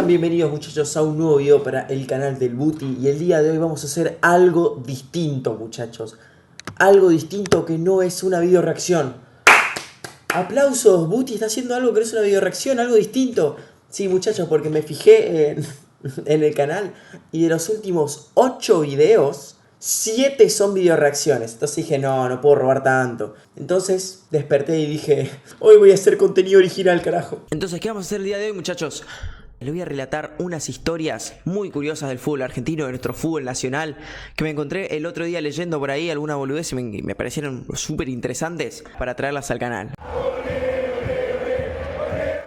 Sean bienvenidos muchachos a un nuevo video para el canal del Buti. Y el día de hoy vamos a hacer algo distinto, muchachos. Algo distinto que no es una video reacción. Aplausos, Buti está haciendo algo que no es una video reacción, algo distinto. Sí, muchachos, porque me fijé en el canal y de los últimos 8 videos, 7 son video reacciones. Entonces dije, no puedo robar tanto. Entonces desperté y dije, hoy voy a hacer contenido original, carajo. Entonces, ¿qué vamos a hacer el día de hoy, muchachos? Les voy a relatar unas historias muy curiosas del fútbol argentino, de nuestro fútbol nacional, que me encontré el otro día leyendo por ahí alguna boludez y me parecieron súper interesantes para traerlas al canal.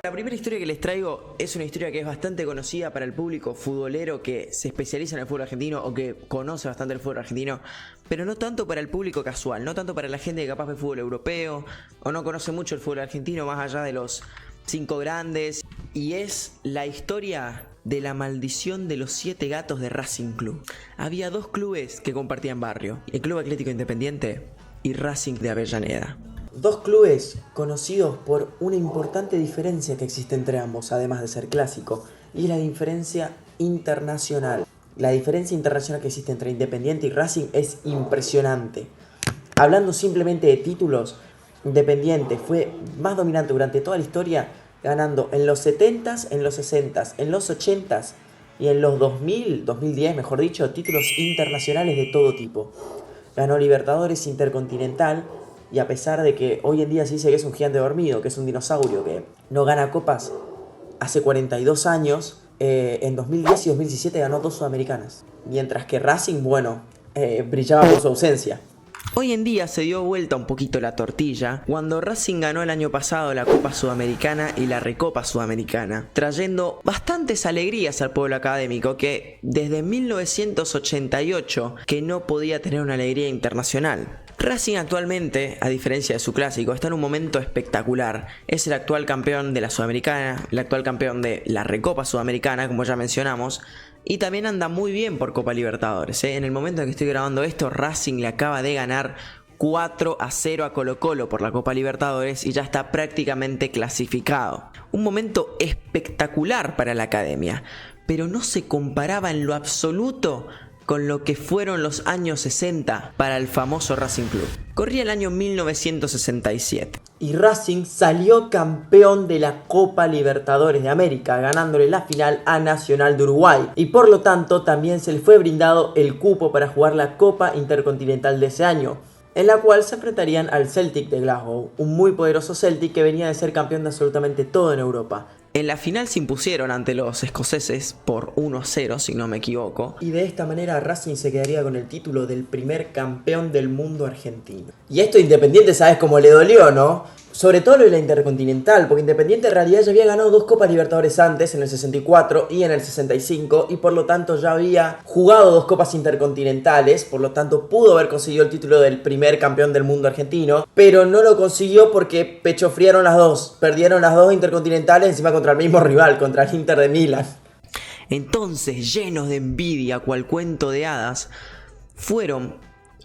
La primera historia que les traigo es una historia que es bastante conocida para el público futbolero que se especializa en el fútbol argentino o que conoce bastante el fútbol argentino, pero no tanto para el público casual, no tanto para la gente que capaz ve fútbol europeo o no conoce mucho el fútbol argentino más allá de los 5 grandes. Y es la historia de la maldición de los 7 gatos de Racing Club. Había 2 clubes que compartían barrio, el Club Atlético Independiente y Racing de Avellaneda. 2 clubes conocidos por una importante diferencia que existe entre ambos, además de ser clásico, y es la diferencia internacional. La diferencia internacional que existe entre Independiente y Racing es impresionante. Hablando simplemente de títulos, Independiente fue más dominante durante toda la historia, ganando en los 70s, en los 60s, en los 80s y en los 2000, 2010 mejor dicho, títulos internacionales de todo tipo. Ganó Libertadores, Intercontinental, y a pesar de que hoy en día se dice que es un gigante dormido, que es un dinosaurio que no gana copas hace 42 años, en 2010 y 2017 ganó 2 sudamericanas. Mientras que Racing, bueno, brillaba por su ausencia. Hoy en día se dio vuelta un poquito la tortilla cuando Racing ganó el año pasado la Copa Sudamericana y la Recopa Sudamericana, trayendo bastantes alegrías al pueblo académico que desde 1988 que no podía tener una alegría internacional. Racing actualmente, a diferencia de su clásico, está en un momento espectacular. Es el actual campeón de la Sudamericana, el actual campeón de la Recopa Sudamericana, como ya mencionamos, y también anda muy bien por Copa Libertadores. En el momento en que estoy grabando esto, Racing le acaba de ganar 4-0 a Colo-Colo por la Copa Libertadores y ya está prácticamente clasificado. Un momento espectacular para la academia, pero no se comparaba en lo absoluto con lo que fueron los años 60 para el famoso Racing Club. Corría el año 1967. Y Racing salió campeón de la Copa Libertadores de América, ganándole la final a Nacional de Uruguay. Y por lo tanto también se le fue brindado el cupo para jugar la Copa Intercontinental de ese año, en la cual se enfrentarían al Celtic de Glasgow, un muy poderoso Celtic que venía de ser campeón de absolutamente todo en Europa. En la final se impusieron ante los escoceses por 1-0, si no me equivoco. Y de esta manera Racing se quedaría con el título del primer campeón del mundo argentino. Y esto Independiente, ¿sabes cómo le dolió, no? Sobre todo lo de la Intercontinental, porque Independiente en realidad ya había ganado 2 Copas Libertadores antes, en el 64 y en el 65, y por lo tanto ya había jugado 2 Copas Intercontinentales, por lo tanto pudo haber conseguido el título del primer campeón del mundo argentino, pero no lo consiguió porque pechofriaron las 2, perdieron las 2 Intercontinentales encima contra el mismo rival, contra el Inter de Milán. Entonces, llenos de envidia, cual cuento de hadas, fueron,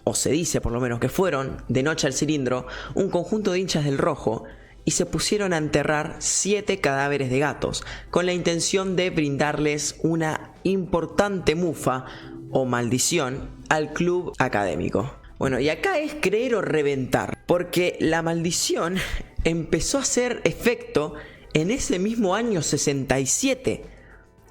o se dice por lo menos que fueron, de noche al cilindro, un conjunto de hinchas del Rojo y se pusieron a enterrar 7 cadáveres de gatos con la intención de brindarles una importante mufa o maldición al club académico. Bueno, y acá es creer o reventar, porque la maldición empezó a hacer efecto en ese mismo año 67,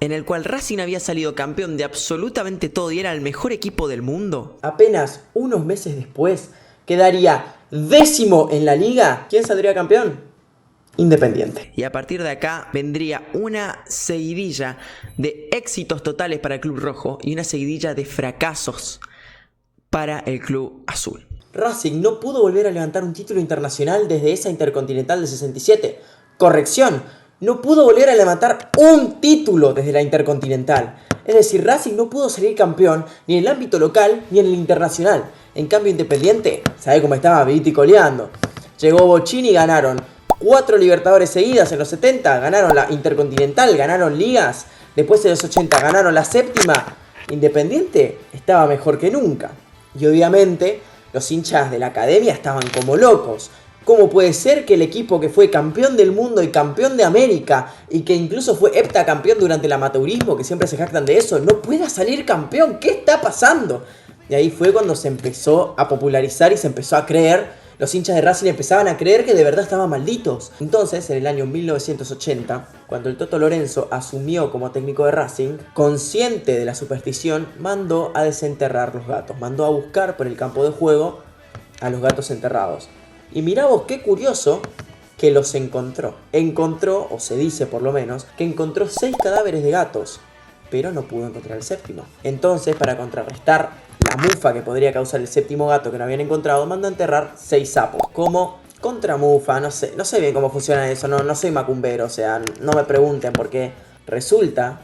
en el cual Racing había salido campeón de absolutamente todo y era el mejor equipo del mundo. Apenas unos meses después quedaría 10º en la liga. ¿Quién saldría campeón? Independiente. Y a partir de acá vendría una seguidilla de éxitos totales para el Club Rojo y una seguidilla de fracasos para el Club Azul. Racing no pudo volver a levantar un título internacional desde esa Intercontinental del 67. Corrección, no pudo volver a levantar un título desde la Intercontinental. Es decir, Racing no pudo salir campeón ni en el ámbito local ni en el internacional. En cambio Independiente, ¿sabe cómo estaba? Vivito y coleando. Llegó Bochini y ganaron 4 Libertadores seguidas en los 70, ganaron la Intercontinental, ganaron ligas. Después en los 80 ganaron la 7ª. Independiente estaba mejor que nunca. Y obviamente los hinchas de la academia estaban como locos. ¿Cómo puede ser que el equipo que fue campeón del mundo y campeón de América y que incluso fue heptacampeón durante el amateurismo, que siempre se jactan de eso, no pueda salir campeón? ¿Qué está pasando? Y ahí fue cuando se empezó a popularizar y se empezó a creer, los hinchas de Racing empezaban a creer que de verdad estaban malditos. Entonces, en el año 1980, cuando el Toto Lorenzo asumió como técnico de Racing, consciente de la superstición, mandó a desenterrar los gatos, mandó a buscar por el campo de juego a los gatos enterrados. Y mirá vos, qué curioso que los encontró. Encontró, o se dice por lo menos, que encontró 6 cadáveres de gatos, pero no pudo encontrar el séptimo. Entonces, para contrarrestar la mufa que podría causar el séptimo gato que no habían encontrado, mandó a enterrar 6 sapos. Como contramufa, no sé bien cómo funciona eso, no soy macumbero, o sea, no me pregunten, porque resulta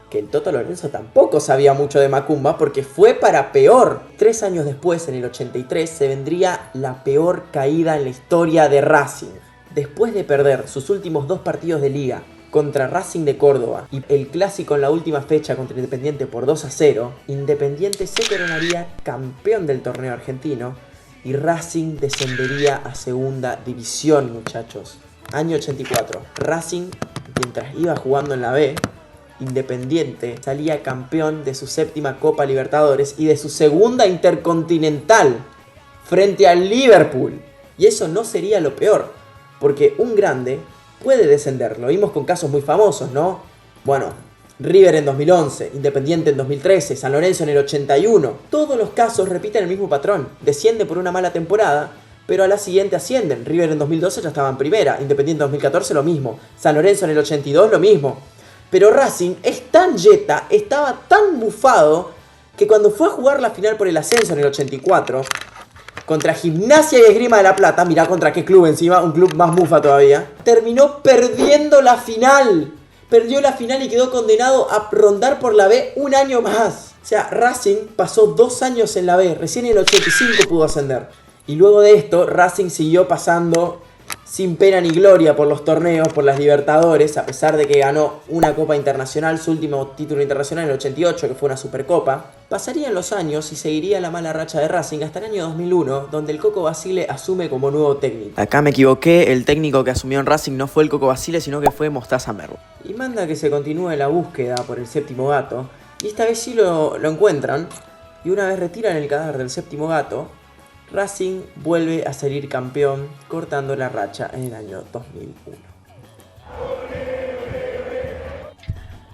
que el Toto Lorenzo tampoco sabía mucho de macumba, porque fue para peor. 3 años después, en el 83, se vendría la peor caída en la historia de Racing. Después de perder sus últimos 2 partidos de liga contra Racing de Córdoba y el clásico en la última fecha contra Independiente por 2-0, Independiente se coronaría campeón del torneo argentino y Racing descendería a segunda división, muchachos. Año 84. Racing, mientras iba jugando en la B, Independiente salía campeón de su 7ª Copa Libertadores y de su 2ª Intercontinental frente al Liverpool. Y eso no sería lo peor, porque un grande puede descender. Lo vimos con casos muy famosos, ¿no? Bueno, River en 2011, Independiente en 2013, San Lorenzo en el 81. Todos los casos repiten el mismo patrón. Desciende por una mala temporada, pero a la siguiente ascienden. River en 2012 ya estaba en primera, Independiente en 2014 lo mismo, San Lorenzo en el 82 lo mismo. Pero Racing es tan yeta, estaba tan bufado, que cuando fue a jugar la final por el ascenso en el 84, contra Gimnasia y Esgrima de la Plata, mirá contra qué club encima, un club más mufa todavía, terminó perdiendo la final. Perdió la final y quedó condenado a rondar por la B un año más. O sea, Racing pasó 2 años en la B, recién en el 85 pudo ascender. Y luego de esto, Racing siguió pasando sin pena ni gloria por los torneos, por las Libertadores, a pesar de que ganó una Copa Internacional, su último título internacional en el 88, que fue una Supercopa. Pasarían los años y seguiría la mala racha de Racing hasta el año 2001, donde el Coco Basile asume como nuevo técnico. Acá me equivoqué, el técnico que asumió en Racing no fue el Coco Basile, sino que fue Mostaza Merlo. Y manda que se continúe la búsqueda por el 7º gato, y esta vez sí lo encuentran, y una vez retiran el cadáver del 7º gato, Racing vuelve a salir campeón, cortando la racha en el año 2001.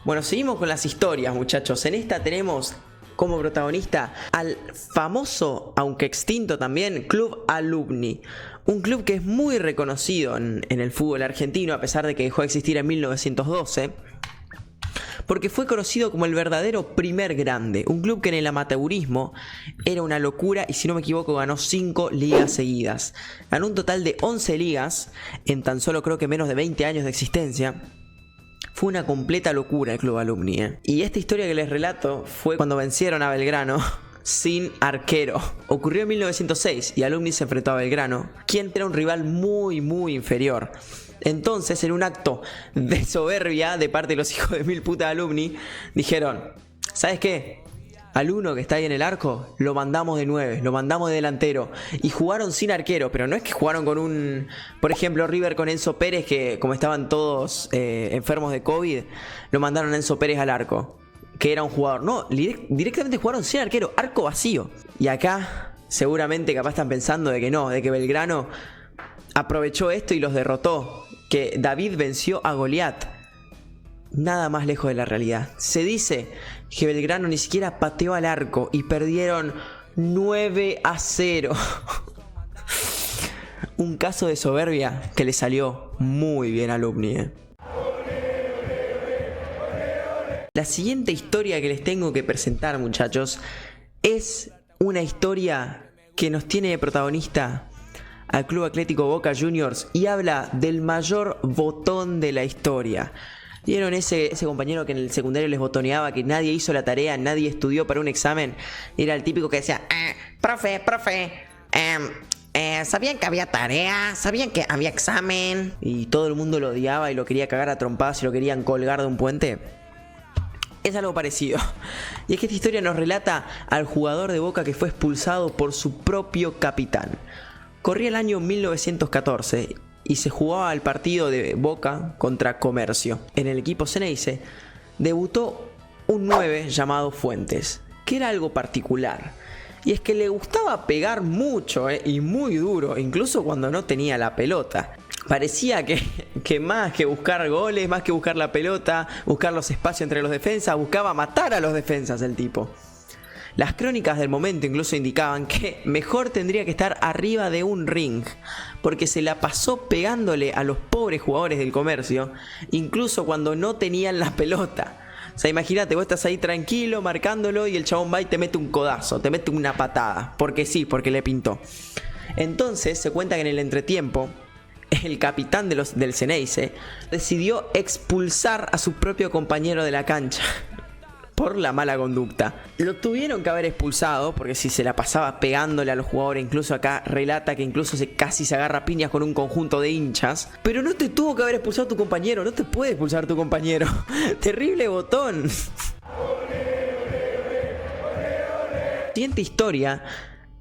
Bueno, seguimos con las historias, muchachos. En esta tenemos como protagonista al famoso, aunque extinto también, Club Alumni. Un club que es muy reconocido en el fútbol argentino, a pesar de que dejó de existir en 1912. Porque fue conocido como el verdadero primer grande, un club que en el amateurismo era una locura y si no me equivoco ganó 5 ligas seguidas. Ganó un total de 11 ligas en tan solo creo que menos de 20 años de existencia. Fue una completa locura el Club Alumni, Y esta historia que les relato fue cuando vencieron a Belgrano sin arquero. Ocurrió en 1906 y Alumni se enfrentó a Belgrano, quien era un rival muy inferior. Entonces, en un acto de soberbia de parte de los hijos de mil putas de Alumni, dijeron, ¿sabes qué? Al uno que está ahí en el arco, lo mandamos de 9, lo mandamos de delantero. Y jugaron sin arquero, pero no es que jugaron con un... Por ejemplo, River con Enzo Pérez, que como estaban todos enfermos de COVID, lo mandaron a Enzo Pérez al arco, que era un jugador. No, directamente jugaron sin arquero, arco vacío. Y acá, seguramente capaz están pensando de que no, de que Belgrano aprovechó esto y los derrotó. Que David venció a Goliat. Nada más lejos de la realidad. Se dice que Belgrano ni siquiera pateó al arco y perdieron 9-0. Un caso de soberbia que le salió muy bien a Alumni. La siguiente historia que les tengo que presentar, muchachos, es una historia que nos tiene de protagonista al Club Atlético Boca Juniors y habla del mayor botón de la historia. ¿Vieron ese compañero que en el secundario les botoneaba que nadie hizo la tarea, nadie estudió para un examen? Era el típico que decía, profe, ¿sabían que había tarea? ¿Sabían que había examen? Y todo el mundo lo odiaba y lo quería cagar a trompadas y lo querían colgar de un puente. Es algo parecido. Y es que esta historia nos relata al jugador de Boca que fue expulsado por su propio capitán. Corría el año 1914 y se jugaba el partido de Boca contra Comercio. En el equipo Xeneize debutó un 9 llamado Fuentes, que era algo particular. Y es que le gustaba pegar mucho y muy duro, incluso cuando no tenía la pelota. Parecía que más que buscar goles, más que buscar la pelota, buscar los espacios entre los defensas, buscaba matar a los defensas el tipo. Las crónicas del momento incluso indicaban que mejor tendría que estar arriba de un ring, porque se la pasó pegándole a los pobres jugadores del Comercio, incluso cuando no tenían la pelota. O sea, imagínate, vos estás ahí tranquilo marcándolo y el chabón va y te mete un codazo, te mete una patada, porque sí, porque le pintó. Entonces se cuenta que en el entretiempo el capitán del Xeneize decidió expulsar a su propio compañero de la cancha por la mala conducta. Lo tuvieron que haber expulsado porque si se la pasaba pegándole a los jugadores, incluso acá relata que incluso casi se agarra piñas con un conjunto de hinchas. Pero no te tuvo que haber expulsado tu compañero, no te puede expulsar tu compañero. Terrible botón. Siguiente historia.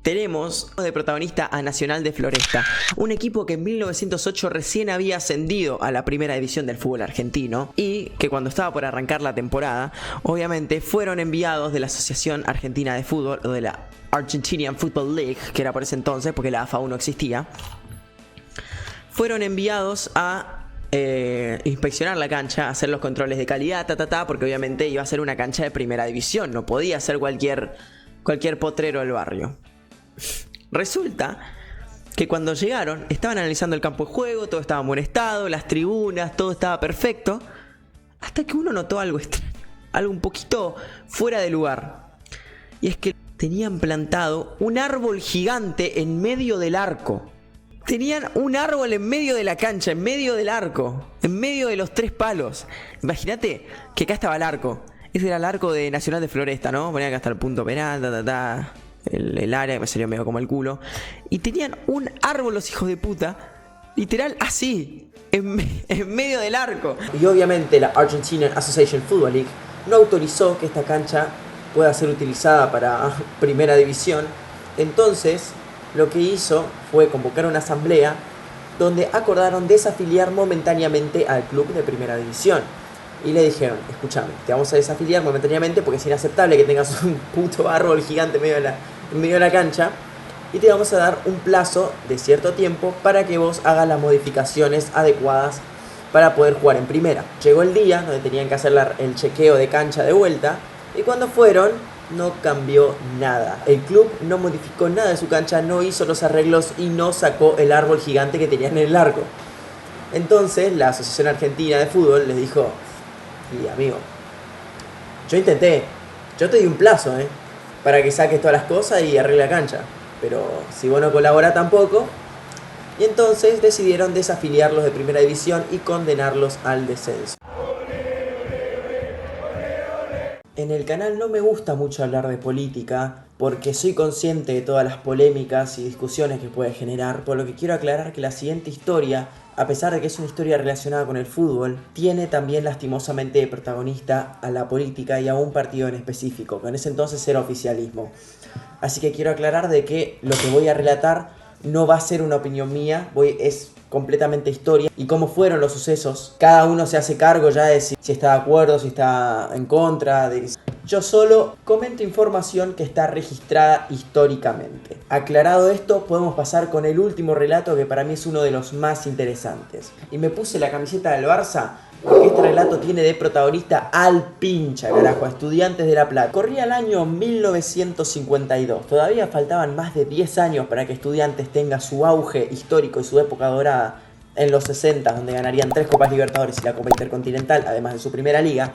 Tenemos de protagonista a Nacional de Floresta, un equipo que en 1908 recién había ascendido a la primera división del fútbol argentino y que cuando estaba por arrancar la temporada, obviamente fueron enviados de la Asociación Argentina de Fútbol o de la Argentinian Football League, que era por ese entonces porque la AFA aún no existía. Fueron enviados a inspeccionar la cancha, hacer los controles de calidad, porque obviamente iba a ser una cancha de primera división, no podía ser cualquier potrero del barrio. Resulta que cuando llegaron estaban analizando el campo de juego, todo estaba en buen estado, las tribunas, todo estaba perfecto, hasta que uno notó algo extraño, algo un poquito fuera de lugar. Y es que tenían plantado un árbol gigante en medio del arco. Tenían un árbol en medio de la cancha, en medio del arco, en medio de los 3 palos. Imagínate que acá estaba el arco. Ese era el arco de Nacional de Floresta, ¿no? Ponían acá hasta el punto penal, el área que me salió medio como el culo. Y tenían un árbol los hijos de puta, literal así, en medio del arco. Y obviamente la Argentinian Association Football League no autorizó que esta cancha pueda ser utilizada para primera división. Entonces lo que hizo fue convocar una asamblea donde acordaron desafiliar momentáneamente al club de primera división. Y le dijeron, escúchame, te vamos a desafiliar momentáneamente porque es inaceptable que tengas un puto árbol gigante en medio de la cancha. Y te vamos a dar un plazo de cierto tiempo para que vos hagas las modificaciones adecuadas para poder jugar en primera. Llegó el día donde tenían que hacer el chequeo de cancha de vuelta. Y cuando fueron, no cambió nada. El club no modificó nada de su cancha, no hizo los arreglos y no sacó el árbol gigante que tenían en el arco. Entonces la Asociación Argentina de Fútbol les dijo, y amigo, yo intenté, yo te di un plazo, para que saques todas las cosas y arregle la cancha, pero si vos no colaborás tampoco. Y entonces decidieron desafiliarlos de primera división y condenarlos al descenso. En el canal no me gusta mucho hablar de política porque soy consciente de todas las polémicas y discusiones que puede generar, por lo que quiero aclarar que la siguiente historia, a pesar de que es una historia relacionada con el fútbol, tiene también lastimosamente de protagonista a la política y a un partido en específico, que en ese entonces era oficialismo. Así que quiero aclarar de que lo que voy a relatar no va a ser una opinión mía, es completamente historia y cómo fueron los sucesos. Cada uno se hace cargo ya de si está de acuerdo, si está en contra. Yo solo comento información que está registrada históricamente. Aclarado esto, podemos pasar con el último relato que para mí es uno de los más interesantes. Y me puse la camiseta del Barça porque este relato tiene de protagonista al pincha, carajo, a Estudiantes de La Plata. Corría el año 1952. Todavía faltaban más de 10 años para que Estudiantes tenga su auge histórico y su época dorada en los 60, donde ganarían 3 Copas Libertadores y la Copa Intercontinental, además de su primera liga.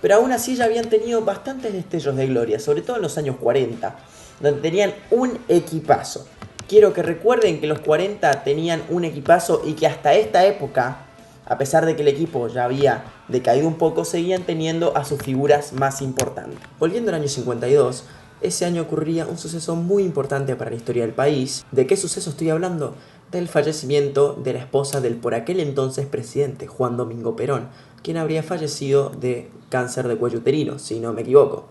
Pero aún así ya habían tenido bastantes destellos de gloria, sobre todo en los años 40, donde tenían un equipazo. Quiero que recuerden que los 40 tenían un equipazo y que hasta esta época, a pesar de que el equipo ya había decaído un poco, seguían teniendo a sus figuras más importantes. Volviendo al año 52, ese año ocurría un suceso muy importante para la historia del país. ¿De qué suceso estoy hablando? Del fallecimiento de la esposa del por aquel entonces presidente, Juan Domingo Perón, quien habría fallecido de cáncer de cuello uterino, si no me equivoco.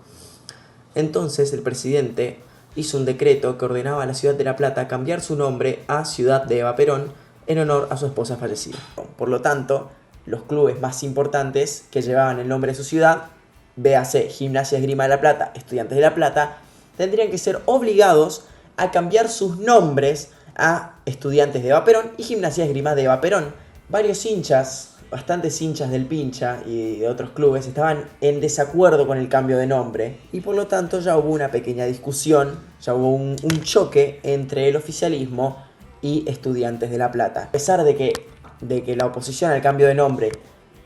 Entonces el presidente hizo un decreto que ordenaba a la ciudad de La Plata cambiar su nombre a Ciudad de Eva Perón en honor a su esposa fallecida. Por lo tanto, los clubes más importantes que llevaban el nombre de su ciudad, véase Gimnasia Esgrima de La Plata, Estudiantes de La Plata, tendrían que ser obligados a cambiar sus nombres a Estudiantes de Eva Perón y Gimnasia Esgrima de Eva Perón. Varios hinchas, bastantes hinchas del Pincha y de otros clubes, estaban en desacuerdo con el cambio de nombre y por lo tanto ya hubo una pequeña discusión, ya hubo un choque entre el oficialismo y Estudiantes de La Plata. A pesar de que la oposición al cambio de nombre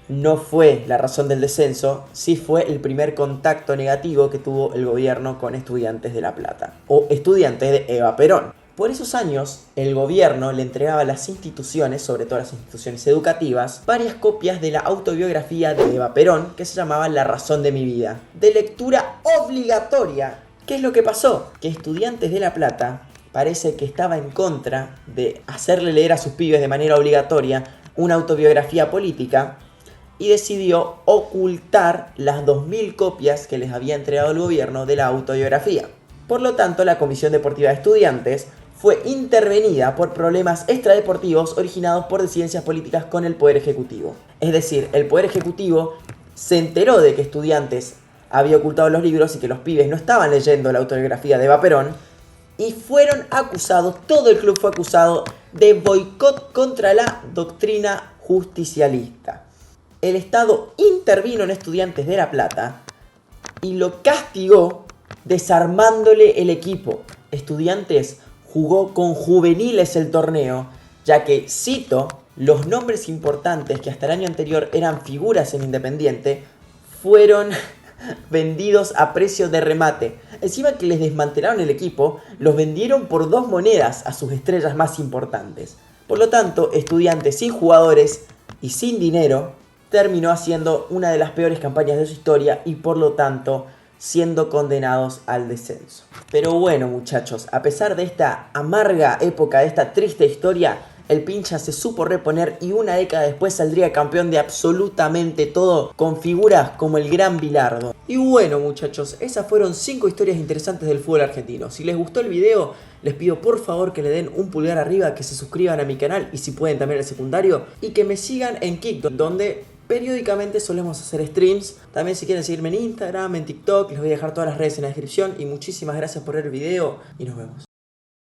no fue la razón del descenso, sí fue el primer contacto negativo que tuvo el gobierno con Estudiantes de La Plata, o Estudiantes de Eva Perón. Por esos años, el gobierno le entregaba a las instituciones, sobre todo a las instituciones educativas, varias copias de la autobiografía de Eva Perón, que se llamaba La razón de mi vida, de lectura obligatoria. ¿Qué es lo que pasó? Que Estudiantes de La Plata parece que estaba en contra de hacerle leer a sus pibes de manera obligatoria una autobiografía política y decidió ocultar las 2000 copias que les había entregado el gobierno de la autobiografía. Por lo tanto, la Comisión Deportiva de Estudiantes fue intervenida por problemas extradeportivos originados por disidencias políticas con el Poder Ejecutivo. Es decir, el Poder Ejecutivo se enteró de que Estudiantes había ocultado los libros y que los pibes no estaban leyendo la autobiografía de Eva Perón y fueron acusados, todo el club fue acusado de boicot contra la doctrina justicialista. El Estado intervino en Estudiantes de La Plata y lo castigó desarmándole el equipo. Estudiantes jugó con juveniles el torneo, ya que, cito, los nombres importantes que hasta el año anterior eran figuras en Independiente fueron vendidos a precio de remate. Encima que les desmantelaron el equipo, los vendieron por 2 monedas a sus estrellas más importantes. Por lo tanto, Estudiantes sin jugadores y sin dinero terminó haciendo una de las peores campañas de su historia y por lo tanto siendo condenados al descenso. Pero bueno, muchachos, a pesar de esta amarga época, de esta triste historia, el Pincha se supo reponer y una década después saldría campeón de absolutamente todo con figuras como el Gran Bilardo. Y bueno, muchachos, esas fueron 5 historias interesantes del fútbol argentino. Si les gustó el video, les pido por favor que le den un pulgar arriba, que se suscriban a mi canal y si pueden también al secundario y que me sigan en Kick, donde periódicamente solemos hacer streams. También si quieren seguirme en Instagram, en TikTok, les voy a dejar todas las redes en la descripción. Y muchísimas gracias por ver el video y nos vemos.